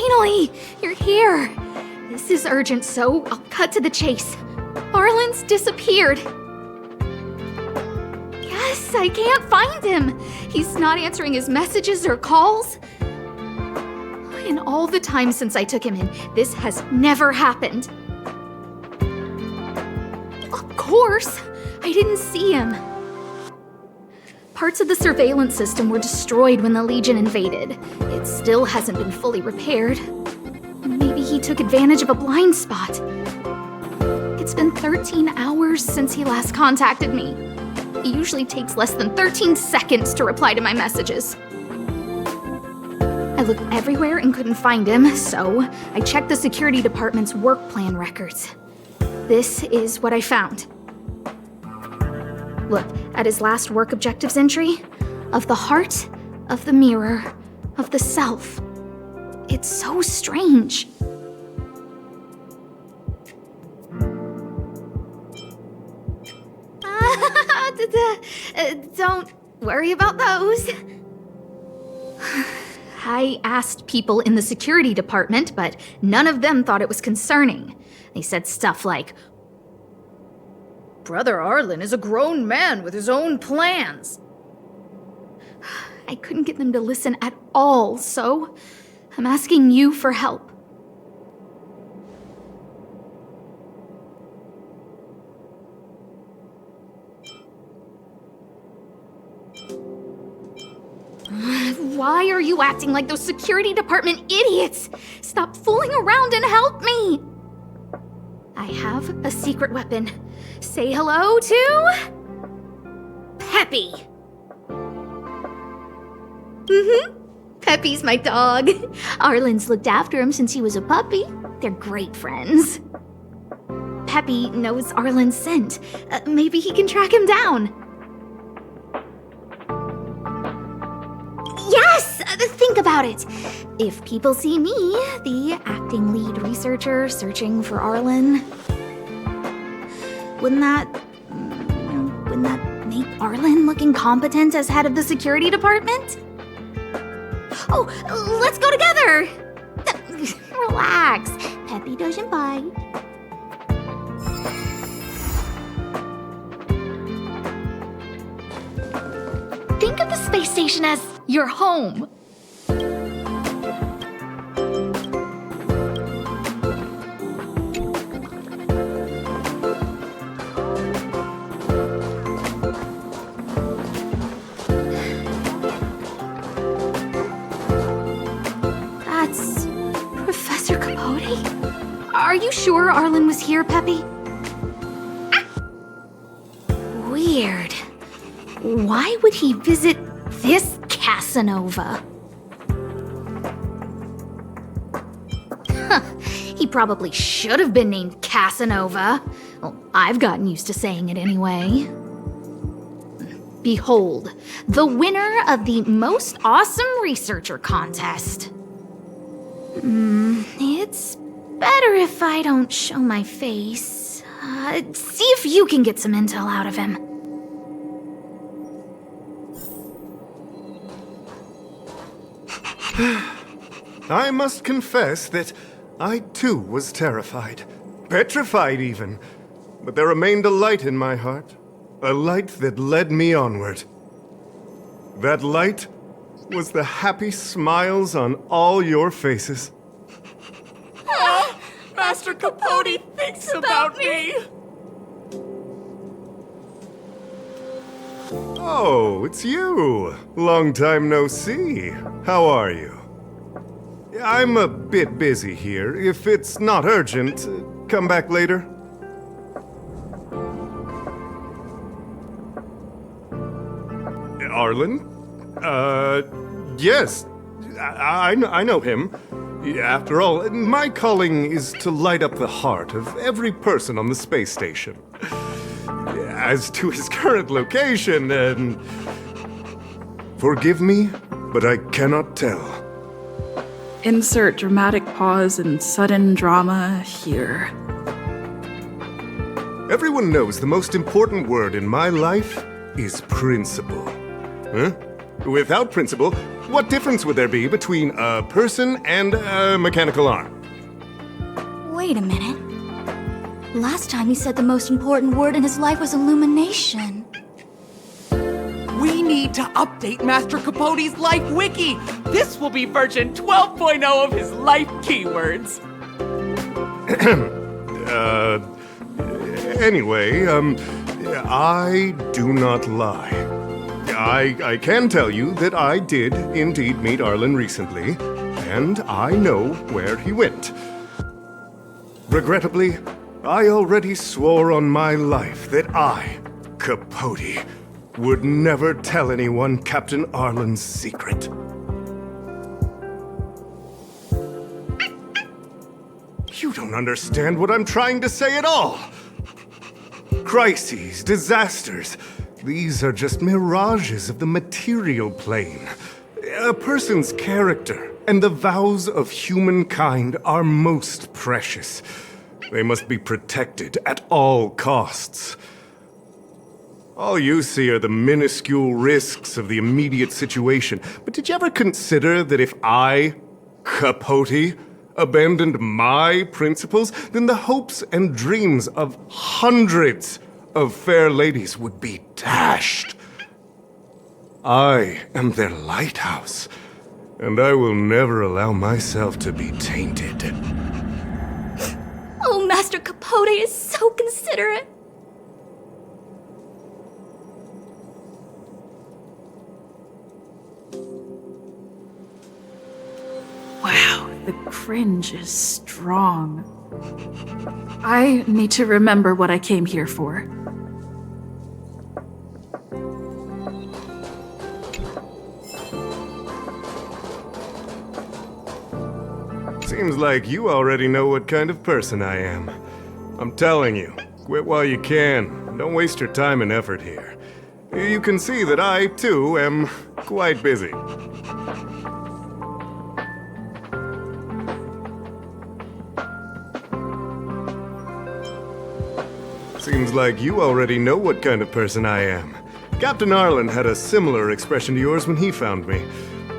Finally! You're here! This is urgent, so I'll cut to the chase. Arlan's disappeared. Yes, I can't find him. He's not answering his messages or calls. In all the time since I took him in, this has never happened. Of course, I didn't see him. Parts of the surveillance system were destroyed when the Legion invaded. It still hasn't been fully repaired. Maybe he took advantage of a blind spot. It's been 13 hours since he last contacted me. He usually takes less than 13 seconds to reply to my messages. I looked everywhere and couldn't find him, so I checked the security department's work plan records. This is what I found. Look at his last work objectives entry. Of the heart, of the mirror, of the self. It's so strange. Don't worry about those. I asked people in the security department, but none of them thought it was concerning. They said stuff like, "Brother Arlan is a grown man with his own plans." I couldn't get them to listen at all, so I'm asking you for help. Why are you acting like those security department idiots? Stop fooling around and help me! I have a secret weapon. Say hello to... Peppy! Peppy's my dog. Arlan's looked after him since he was a puppy. They're great friends. Peppy knows Arlan's scent. Maybe he can track him down. Yes! Think about it. If people see me, the acting lead researcher searching for Arlan, wouldn't that make Arlan look incompetent as head of the security department? Oh, let's go together! Relax. Peppy doesn't bite. Think of the space station as your home. That's Professor Capote? Are you sure Arlan was here, Peppy? Weird. Why would he visit this Casanova? He probably should have been named Casanova. Well, I've gotten used to saying it anyway. Behold, the winner of the Most Awesome Researcher contest. It's better if I don't show my face. See if you can get some intel out of him. I must confess that I too was terrified. Petrified even. But there remained a light in my heart. A light that led me onward. That light was the happy smiles on all your faces. Master Capote thinks about me! Oh, it's you. Long time no see. How are you? I'm a bit busy here. If it's not urgent, come back later. Arlan? Yes. I know him. After all, my calling is to light up the heart of every person on the space station. As to his current location, forgive me, but I cannot tell. Insert dramatic pause and sudden drama here. Everyone knows the most important word in my life is principle. Huh? Without principle, what difference would there be between a person and a mechanical arm? Wait a minute. Last time he said the most important word in his life was illumination. We need to update Master Capote's Life Wiki! This will be version 12.0 of his life keywords. Anyway, I do not lie. I can tell you that I did indeed meet Arlan recently, and I know where he went. Regrettably, I already swore on my life that I, Capote, would never tell anyone Captain Arlan's secret. You don't understand what I'm trying to say at all. Crises, disasters, these are just mirages of the material plane. A person's character and the vows of humankind are most precious. They must be protected at all costs. All you see are the minuscule risks of the immediate situation. But did you ever consider that if I, Capote, abandoned my principles, then the hopes and dreams of hundreds of fair ladies would be dashed? I am their lighthouse, and I will never allow myself to be tainted. Oh, Master Capote is so considerate. Wow, the cringe is strong. I need to remember what I came here for. Seems like you already know what kind of person I am. I'm telling you, quit while you can. Don't waste your time and effort here. You can see that I, too, am quite busy. Seems like you already know what kind of person I am. Captain Arlan had a similar expression to yours when he found me.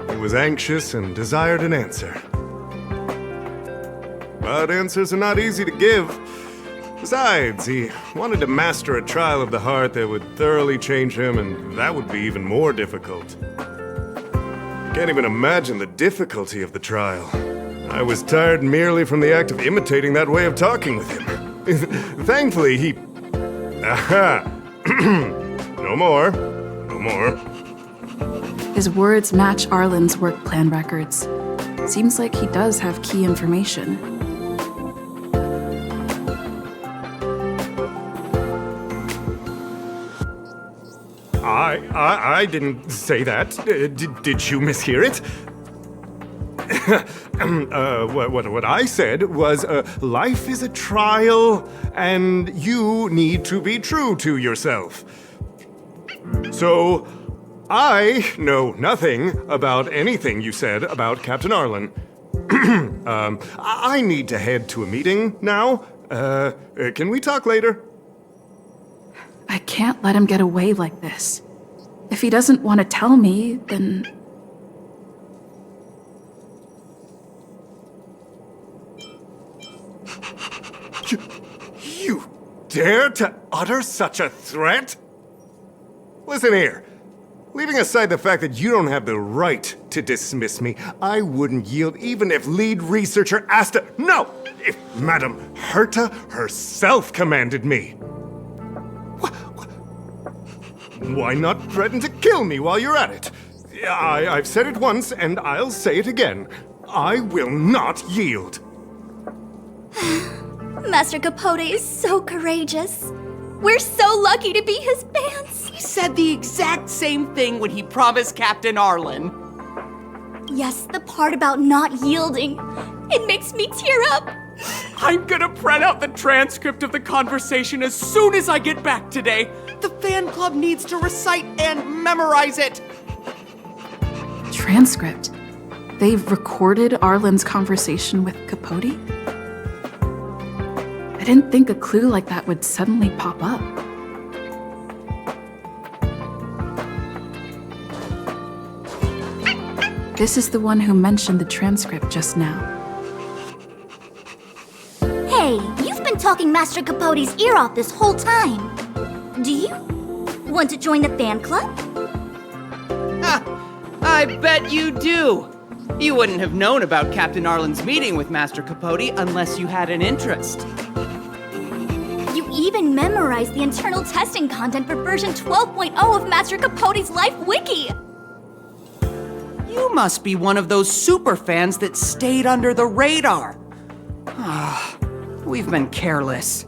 He was anxious and desired an answer. But answers are not easy to give. Besides, he wanted to master a trial of the heart that would thoroughly change him, and that would be even more difficult. I can't even imagine the difficulty of the trial. I was tired merely from the act of imitating that way of talking with him. Thankfully, he... Aha! No more. No more. His words match Arlan's work plan records. Seems like he does have key information. I didn't say that. Did you mishear it? What I said was, life is a trial, and you need to be true to yourself. So, I know nothing about anything you said about Captain Arlan. I need to head to a meeting now. Can we talk later? I can't let him get away like this. If he doesn't want to tell me, then... You dare to utter such a threat? Listen here. Leaving aside the fact that you don't have the right to dismiss me, I wouldn't yield even if lead researcher Asta... No! If Madame Herta herself commanded me. Why not threaten to kill me while you're at it? I've said it once, and I'll say it again. I will not yield. Master Capote is so courageous. We're so lucky to be his fans. He said the exact same thing when he promised Captain Arlan. Yes, the part about not yielding. It makes me tear up. I'm gonna print out the transcript of the conversation as soon as I get back today. The fan club needs to recite and memorize it. Transcript? They've recorded Arlan's conversation with Capote? I didn't think a clue like that would suddenly pop up. This is the one who mentioned the transcript just now. Hey, you've been talking Master Capote's ear off this whole time. Do you want to join the fan club? I bet you do! You wouldn't have known about Captain Arlan's meeting with Master Capote unless you had an interest. You even memorized the internal testing content for version 12.0 of Master Capote's Life Wiki! You must be one of those super fans that stayed under the radar. We've been careless.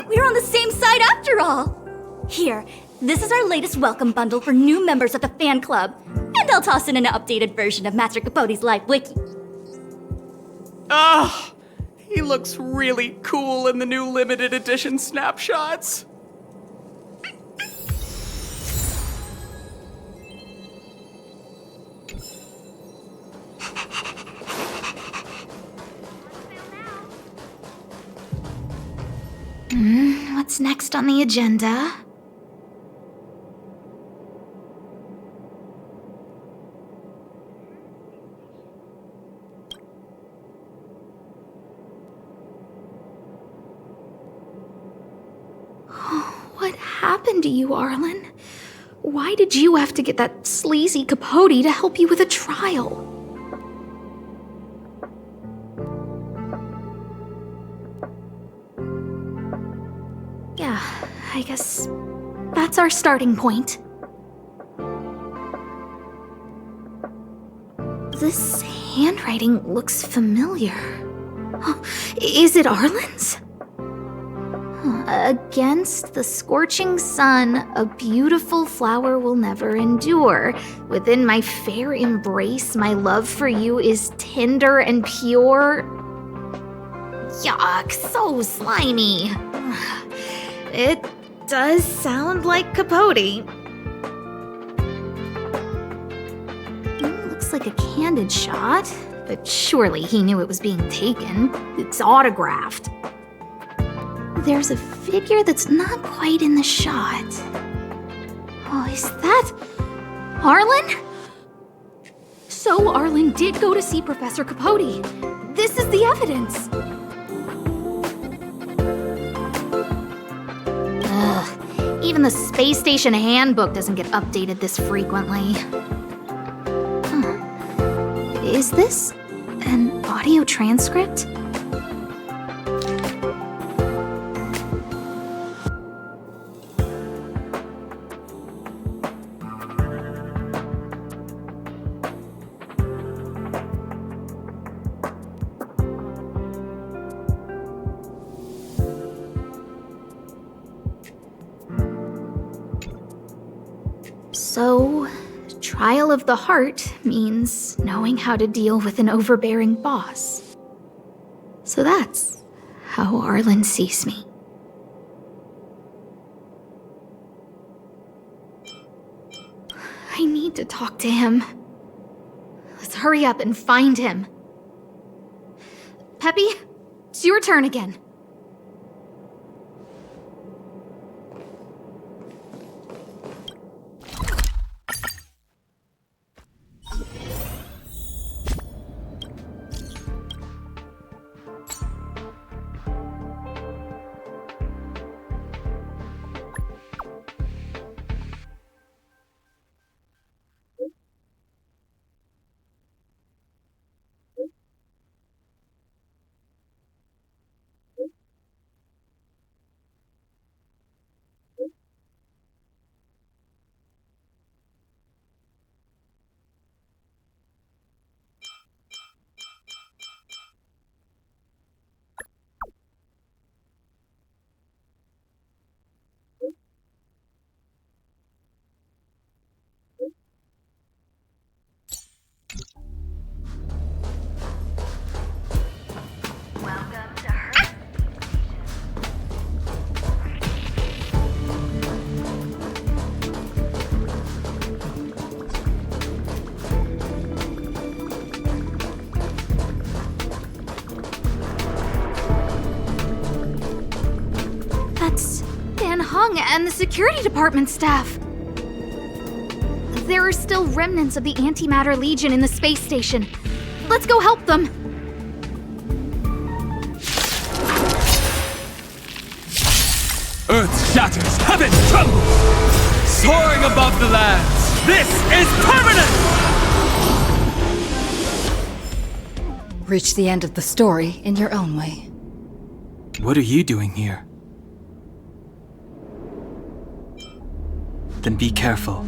We're on the same side after all! Here, this is our latest welcome bundle for new members of the fan club. And I'll toss in an updated version of Master Capote's Life Wiki. He looks really cool in the new limited edition snapshots. What's next on the agenda? What happened to you, Arlan? Why did you have to get that sleazy Capote to help you with a trial? Yeah, I guess that's our starting point. This handwriting looks familiar. Is it Arlan's? Against the scorching sun, a beautiful flower will never endure. Within my fair embrace, my love for you is tender and pure. Yuck, so slimy. It does sound like Capote. Looks like a candid shot, but surely he knew it was being taken. It's autographed. There's a figure that's not quite in the shot. Oh, is that Arlan? So Arlan did go to see Professor Capote. This is the evidence. Ugh, even the space station handbook doesn't get updated this frequently. Is this an audio transcript? So, trial of the heart means knowing how to deal with an overbearing boss. So that's how Arlan sees me. I need to talk to him. Let's hurry up and find him. Peppy, it's your turn again. And the security department staff. They're There are still remnants of the Antimatter Legion in the space station. Let's go help them. Earth shatters, heaven trembles! Soaring above the lands, this is permanent! Reach the end of the story in your own way. What are you doing here? Then be careful.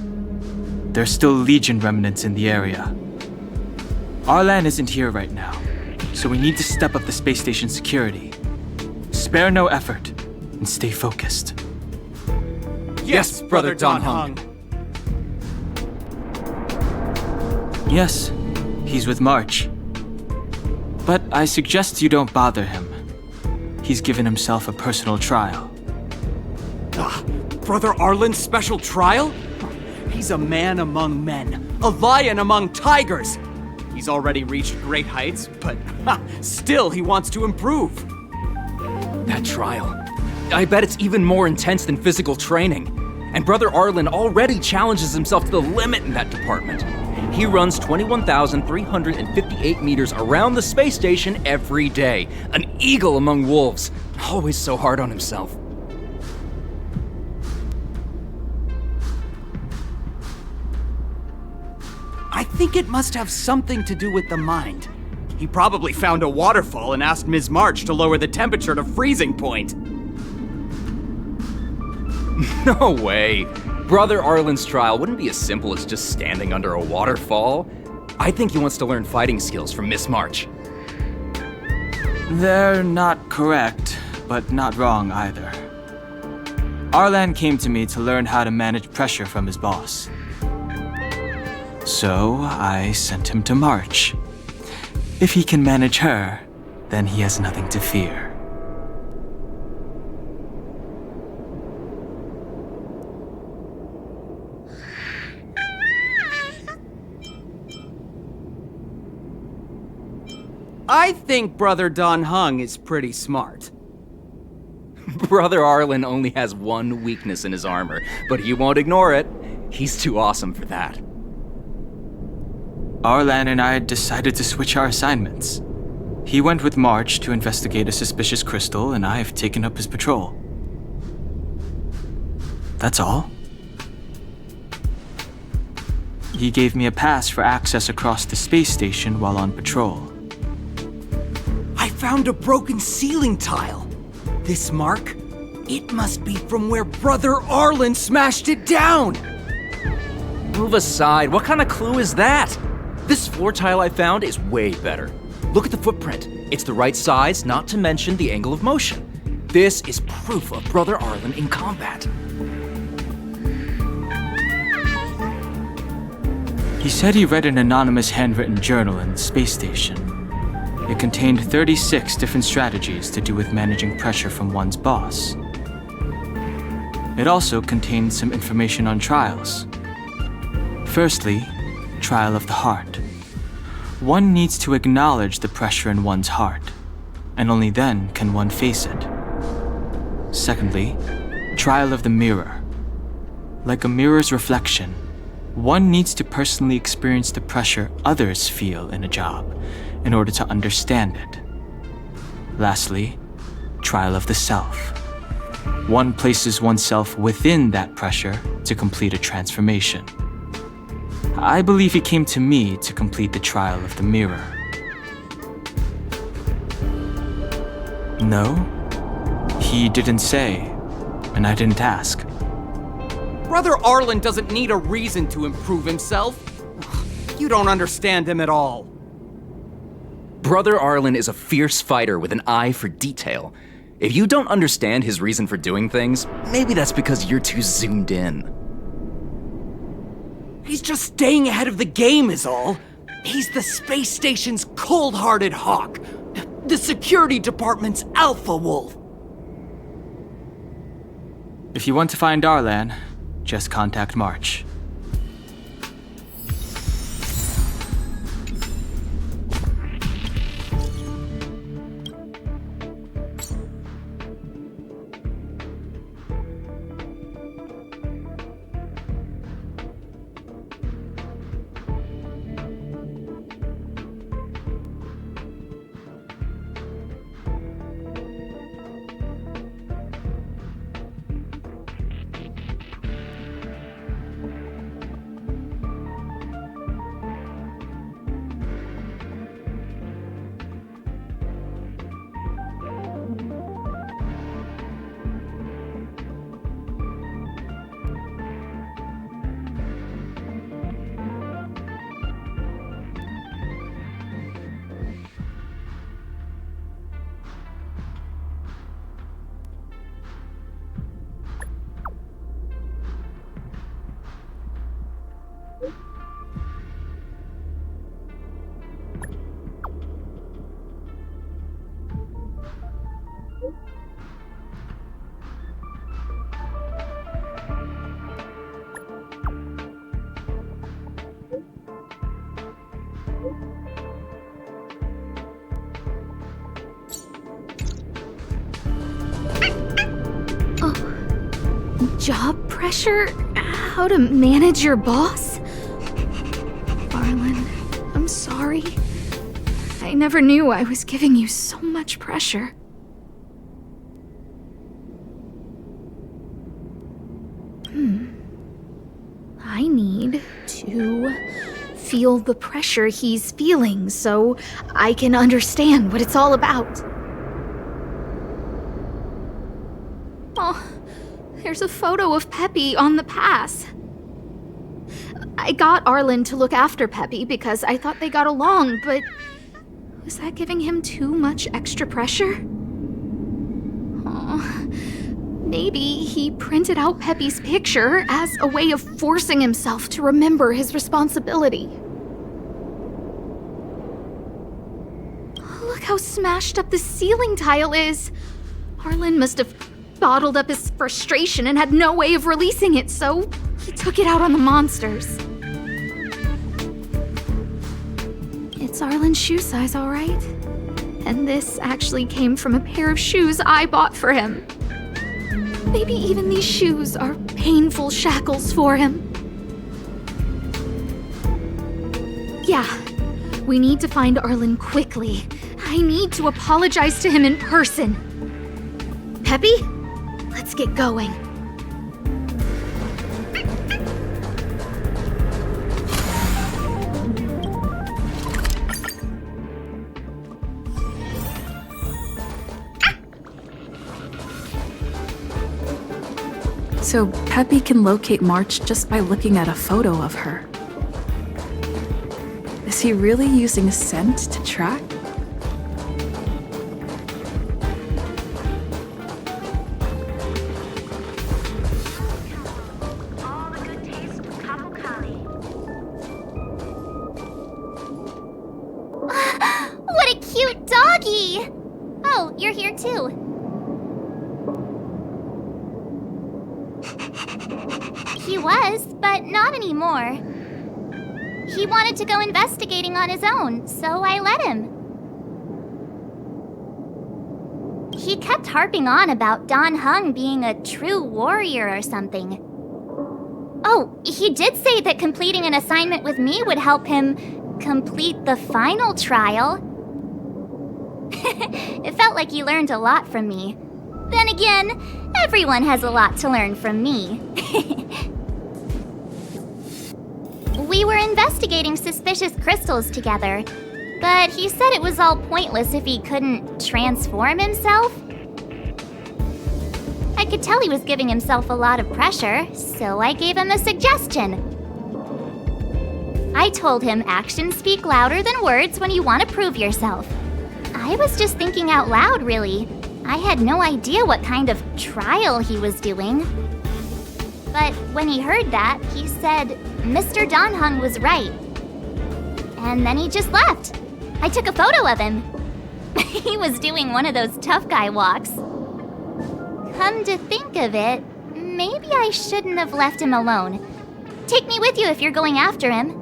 There's still Legion remnants in the area. Arlan isn't here right now, so we need to step up the space station security. Spare no effort, and stay focused. Yes, Brother Don Hung. Yes, he's with March. But I suggest you don't bother him. He's given himself a personal trial. Brother Arlan's special trial? He's a man among men, a lion among tigers. He's already reached great heights, but still he wants to improve. That trial. I bet it's even more intense than physical training. And Brother Arlan already challenges himself to the limit in that department. He runs 21,358 meters around the space station every day. An eagle among wolves. Always so hard on himself. I think it must have something to do with the mind. He probably found a waterfall and asked Ms. March to lower the temperature to freezing point. No way. Brother Arlan's trial wouldn't be as simple as just standing under a waterfall. I think he wants to learn fighting skills from Miss March. They're not correct, but not wrong either. Arlan came to me to learn how to manage pressure from his boss. So I sent him to March. If he can manage her, then he has nothing to fear. I think Brother Don Hung is pretty smart. Brother Arlan only has one weakness in his armor, but he won't ignore it. He's too awesome for that. Arlan and I decided to switch our assignments. He went with March to investigate a suspicious crystal, and I've taken up his patrol. That's all. He gave me a pass for access across the space station while on patrol. I found a broken ceiling tile. This mark? It must be from where Brother Arlan smashed it down! Move aside, what kind of clue is that? This floor tile I found is way better. Look at the footprint. It's the right size, not to mention the angle of motion. This is proof of Brother Arlan in combat. He said he read an anonymous handwritten journal in the space station. It contained 36 different strategies to do with managing pressure from one's boss. It also contained some information on trials. Firstly, trial of the heart. One needs to acknowledge the pressure in one's heart, and only then can one face it. Secondly, trial of the mirror. Like a mirror's reflection, one needs to personally experience the pressure others feel in a job in order to understand it. Lastly, trial of the self. One places oneself within that pressure to complete a transformation. I believe he came to me to complete the trial of the mirror. No, he didn't say, and I didn't ask. Brother Arlan doesn't need a reason to improve himself. You don't understand him at all. Brother Arlan is a fierce fighter with an eye for detail. If you don't understand his reason for doing things, maybe that's because you're too zoomed in. He's just staying ahead of the game is all. He's the space station's cold-hearted hawk. The security department's alpha wolf. If you want to find Arlan, just contact March. Job pressure? How to manage your boss? Arlan, I'm sorry. I never knew I was giving you so much pressure. I need to feel the pressure he's feeling so I can understand what it's all about. Oh, there's a photo of Peppy on the pass. I got Arlan to look after Peppy because I thought they got along, but was that giving him too much extra pressure? Oh, maybe he printed out Peppy's picture as a way of forcing himself to remember his responsibility. Look how smashed up the ceiling tile is. Arlan must have bottled up his frustration and had no way of releasing it, so he took it out on the monsters. It's Arlan's shoe size, all right? And this actually came from a pair of shoes I bought for him. Maybe even these shoes are painful shackles for him. Yeah, we need to find Arlan quickly. I need to apologize to him in person. Peppy? Let's get going. So Peppy can locate March just by looking at a photo of her. Is he really using scent to track? What a cute doggy! Oh, you're here too. He was, but not anymore. He wanted to go investigating on his own, so I let him. He kept harping on about Don Hung being a true warrior or something. Oh, he did say that completing an assignment with me would help him complete the final trial. It felt like he learned a lot from me. Then again, everyone has a lot to learn from me. We were investigating suspicious crystals together, but he said it was all pointless if he couldn't transform himself. I could tell he was giving himself a lot of pressure, so I gave him a suggestion. I told him actions speak louder than words when you want to prove yourself. I was just thinking out loud, really. I had no idea what kind of trial he was doing. But when he heard that, he said Mr. Don Hung was right. And then he just left. I took a photo of him. He was doing one of those tough guy walks. Come to think of it, maybe I shouldn't have left him alone. Take me with you if you're going after him.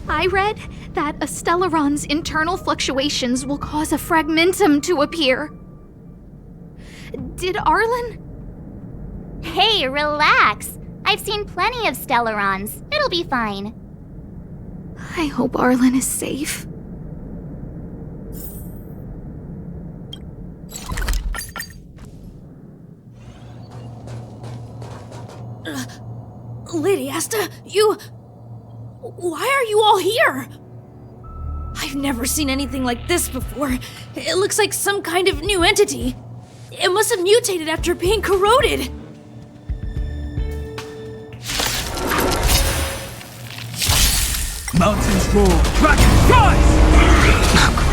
I read that a Stellaron's internal fluctuations will cause a fragmentum to appear. Did Arlan? Hey, relax. I've seen plenty of Stellarons. It'll be fine. I hope Arlan is safe. Lady Asta, you... Why are you all here? I've never seen anything like this before. It looks like some kind of new entity. It must have mutated after being corroded. Mountains roar, dragons rise!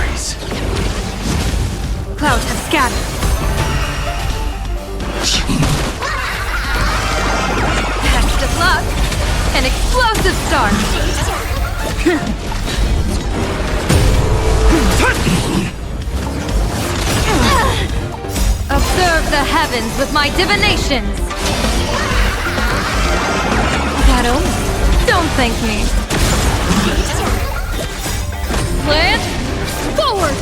scatter. Best of luck. An explosive start. Observe the heavens with my divinations. That omen. Don't thank me. Land forward.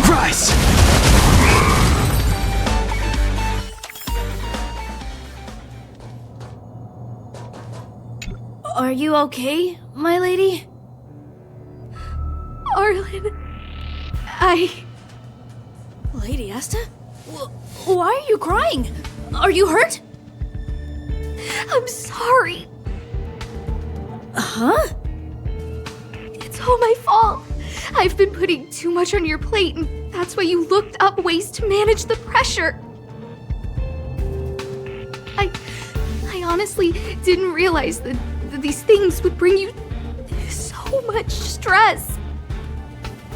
Rise! Are you okay, my lady? Arlan, Lady Asta? Why are you crying? Are you hurt? I'm sorry. Huh? It's all my fault. I've been putting too much on your plate, and that's why you looked up ways to manage the pressure. I honestly didn't realize that these things would bring you so much stress.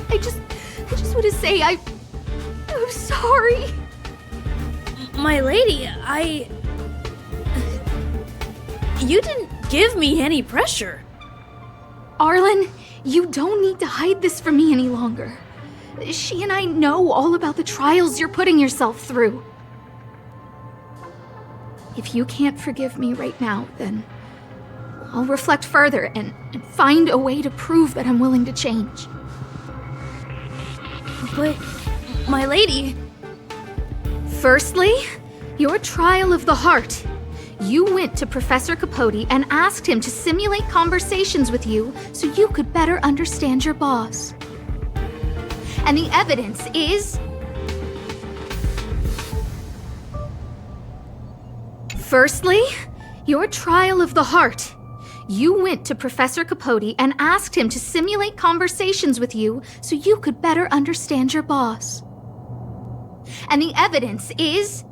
I just want to say I'm sorry. My lady, You didn't give me any pressure. Arlan, you don't need to hide this from me any longer. She and I know all about the trials you're putting yourself through. If you can't forgive me right now, then I'll reflect further and find a way to prove that I'm willing to change. But, my lady... Firstly, your trial of the heart. You went to Professor Capote and asked him to simulate conversations with you so you could better understand your boss. And the evidence is... Firstly, your trial of the heart. You went to Professor Capote and asked him to simulate conversations with you so you could better understand your boss. And the evidence is...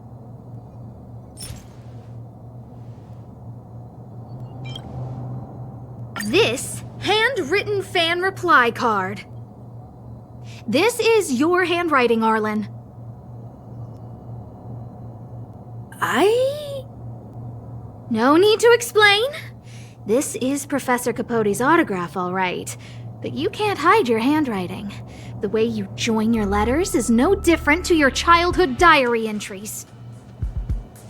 this handwritten fan reply card. This is your handwriting, Arlan. No need to explain. This is Professor Capote's autograph, all right. But you can't hide your handwriting. The way you join your letters is no different to your childhood diary entries.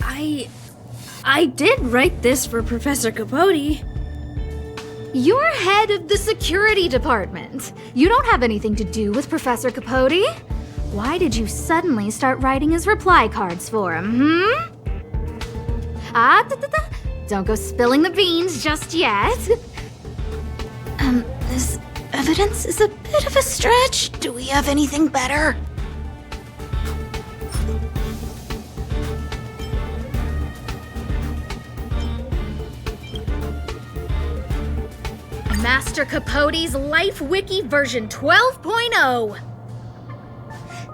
I did write this for Professor Capote. You're head of the security department. You don't have anything to do with Professor Capote. Why did you suddenly start writing his reply cards for him, Don't go spilling the beans just yet. This evidence is a bit of a stretch. Do we have anything better? Master Capote's Life Wiki version 12.0.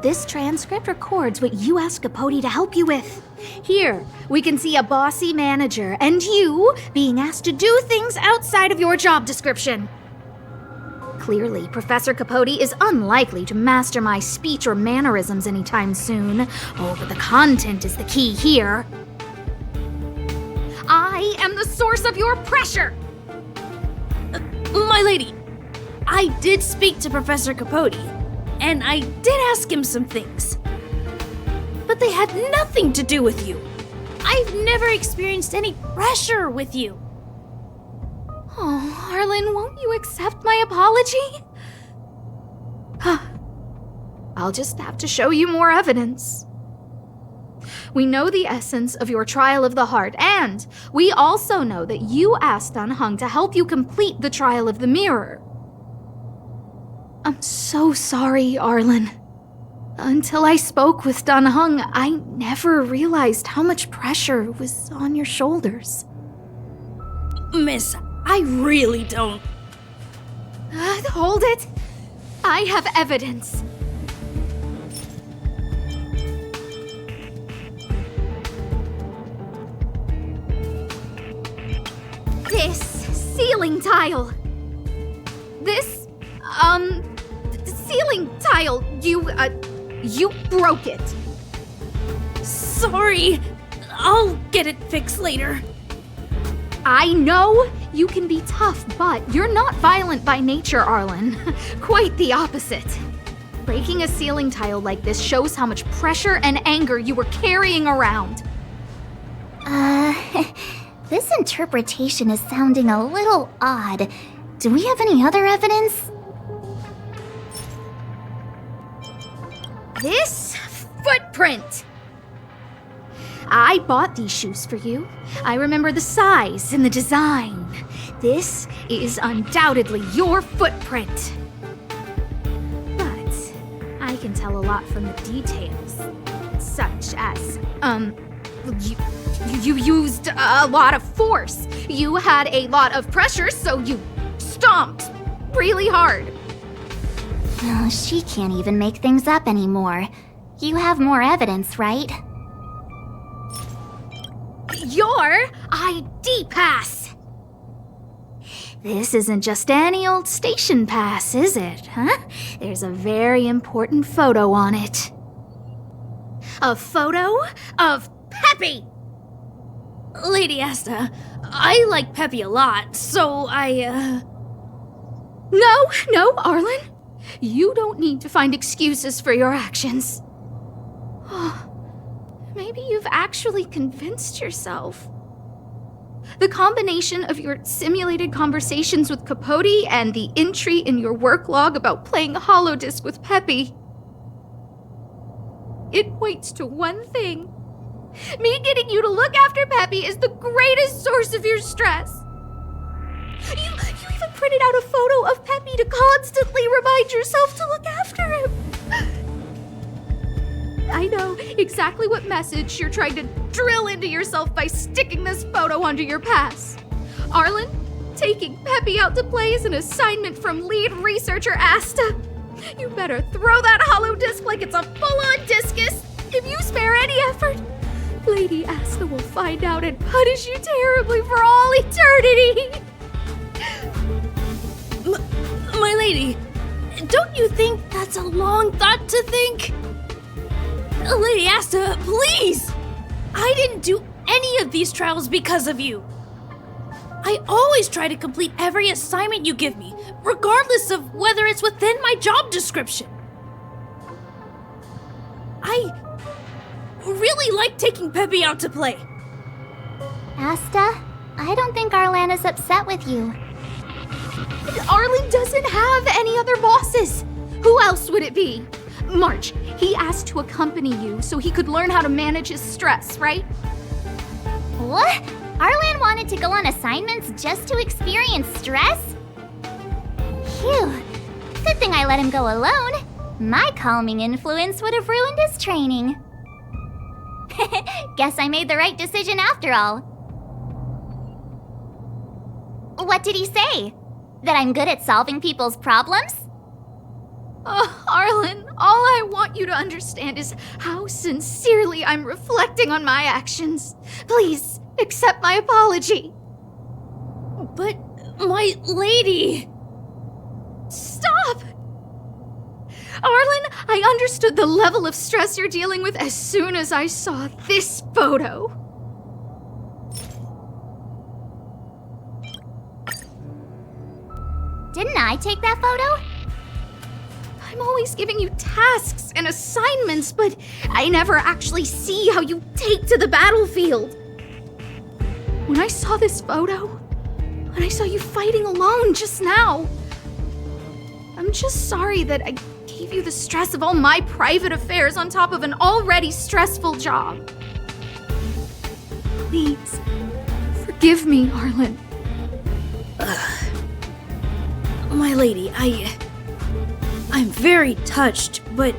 This transcript records what you asked Capote to help you with. Here, we can see a bossy manager and you being asked to do things outside of your job description. Clearly, Professor Capote is unlikely to master my speech or mannerisms anytime soon. Oh, but the content is the key here. I am the source of your pressure! My lady, I did speak to Professor Capote, and I did ask him some things. But they had nothing to do with you. I've never experienced any pressure with you. Oh, Arlan, won't you accept my apology? I'll just have to show you more evidence. We know the essence of your trial of the heart, and we also know that you asked Dunhung to help you complete the trial of the mirror. I'm so sorry, Arlan. Until I spoke with Dunhung, I never realized how much pressure was on your shoulders. Miss, I really don't... Hold it! I have evidence. This ceiling tile. This Ceiling tile, you broke it. Sorry. I'll get it fixed later. I know you can be tough, but you're not violent by nature, Arlan. Quite the opposite. Breaking a ceiling tile like this shows how much pressure and anger you were carrying around. This interpretation is sounding a little odd. Do we have any other evidence? This footprint! I bought these shoes for you. I remember the size and the design. This is undoubtedly your footprint. But I can tell a lot from the details, such as, you used a lot of force. You had a lot of pressure, so you stomped really hard. Oh, she can't even make things up anymore. You have more evidence, right? Your ID pass! This isn't just any old station pass, is it, huh? There's a very important photo on it. A photo of Peppy! Lady Asta, I like Peppy a lot, so No, Arlan. You don't need to find excuses for your actions. Maybe you've actually convinced yourself. The combination of your simulated conversations with Capote and the entry in your work log about playing holodisc with Peppy, it points to one thing. Me getting you to look after Peppy is the greatest source of your stress. You even printed out a photo of Peppy to constantly remind yourself to look after him. I know exactly what message you're trying to drill into yourself by sticking this photo onto your pass. Arlan, taking Peppy out to play is an assignment from lead researcher Asta. You better throw that holodisc like it's a full-on discus. If you spare any effort, Lady Asta will find out and punish you terribly for all eternity. My lady, don't you think that's a long thought to think? Lady Asta, please! I didn't do any of these trials because of you. I always try to complete every assignment you give me, regardless of whether it's within my job description. I really like taking Peppy out to play. Asta, I don't think Arlan is upset with you. Arlan doesn't have any other bosses. Who else would it be? March, he asked to accompany you so he could learn how to manage his stress, right? What? Arlan wanted to go on assignments just to experience stress? Phew. Good thing I let him go alone. My calming influence would have ruined his training. Guess I made the right decision after all. What did he say? That I'm good at solving people's problems? Oh, Arlan, all I want you to understand is how sincerely I'm reflecting on my actions. Please, accept my apology. But, my lady... Stop! Arlan, I understood the level of stress you're dealing with as soon as I saw this photo. Didn't I take that photo? I'm always giving you tasks and assignments, but I never actually see how you take to the battlefield. When I saw this photo, when I saw you fighting alone just now, I'm just sorry that I gave you the stress of all my private affairs on top of an already stressful job. Please, forgive me, Arlan. My lady, I'm very touched, but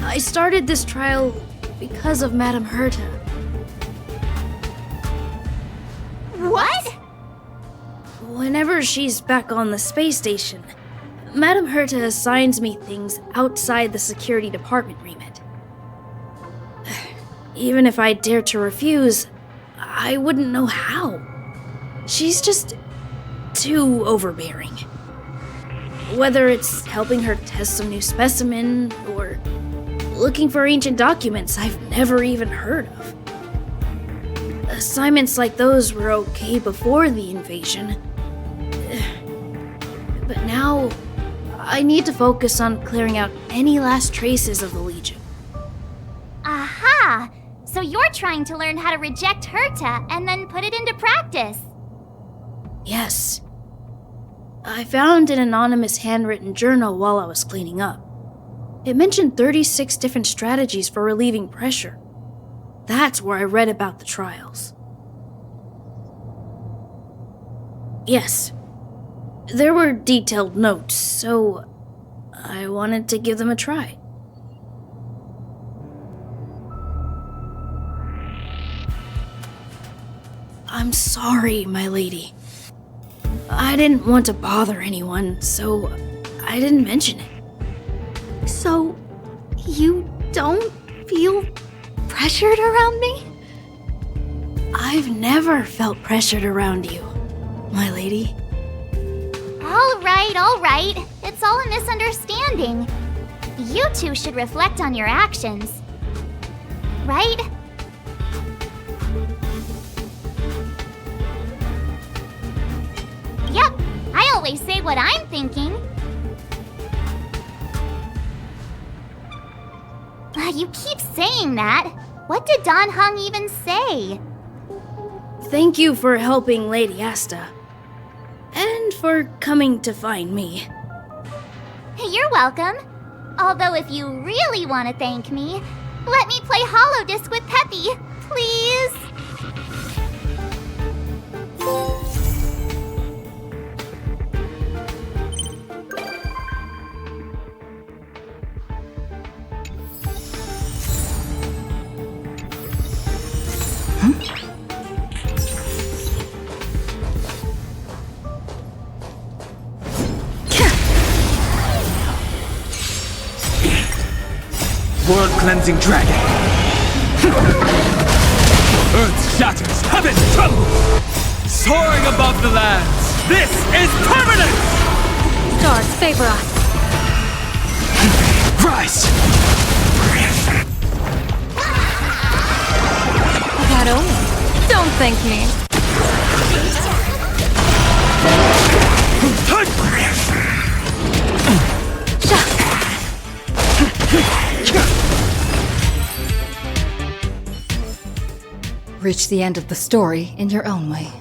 I started this trial because of Madame Herta. What? Whenever she's back on the space station, Madame Herta assigns me things outside the security department remit. Even if I dared to refuse, I wouldn't know how. She's just too overbearing. Whether it's helping her test some new specimen, or looking for ancient documents I've never even heard of. Assignments like those were okay before the invasion. But now, I need to focus on clearing out any last traces of the Legion. Aha! So you're trying to learn how to reject Herta and then put it into practice. Yes. I found an anonymous handwritten journal while I was cleaning up. It mentioned 36 different strategies for relieving pressure. That's where I read about the trials. Yes. There were detailed notes, so I wanted to give them a try. I'm sorry, my lady. I didn't want to bother anyone, so I didn't mention it. So, you don't feel pressured around me? I've never felt pressured around you, my lady. All right. It's all a misunderstanding. You two should reflect on your actions. Right? Yep, I always say what I'm thinking. You keep saying that. What did Don Hung even say? Thank you for helping Lady Asta. And for coming to find me. You're welcome. Although if you really want to thank me, let me play Hollow Disc with Peppy, please. World-cleansing dragon. Earth shatters, heaven trembles. Soaring above the lands. This is permanent! Stars favor us. Rise! That only. Don't thank me. Reach the end of the story in your own way.